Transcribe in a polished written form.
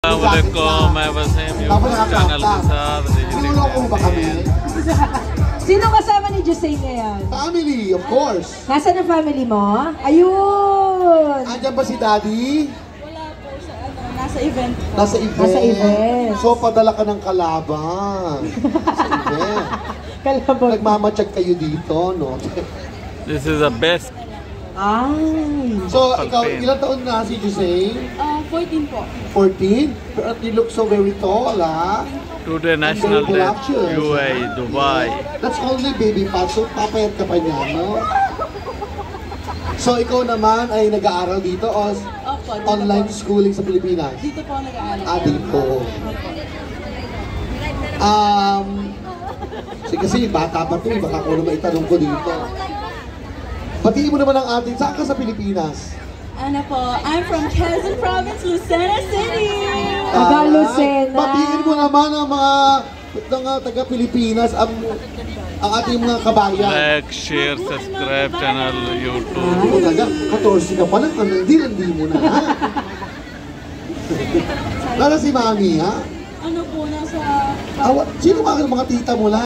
Assalamualaikum, मैं Wasim YouTube channel के साथ Niloloko mo ba kami? Sino kasama ni Jusay ngayon? Family, of course. Nasaan ang family mo? Ayun! Andiyan ba si Daddy? Wala po sa nasa event po. Nasa event. Nasa event. So, padala ka ng kalaban. Sa event. Kalabog. Nagmamatsyag kayo dito, no? This is the best. Ay! So, ikaw, ilang taon na si Jusay? 14 po. 14? But you look so very tall, ha? Today National Day, UAE, Dubai. That's only baby fat, so papayat ka pa niya, no? So, ikaw naman ay nag-aaral dito o Opo, dito online po. schooling sa Pilipinas? Dito po nag-aaral. Dito. Kasi bata pa ito, baka ako naman itanong ko dito. Batiin mo naman ang atin, saan ka sa Pilipinas? Ano po, I'm from Quezon Province, Lucena City! Taga Lucena. Batiin mo naman ang mga taga-Pilipinas, ang ating mga kabayan. Like, share, subscribe channel YouTube. Ano talaga, 14 ka pa lang, hindi mo na, ha? Nasa si Mami, ha? Ano po, nasa... Sino mga tita mo lang?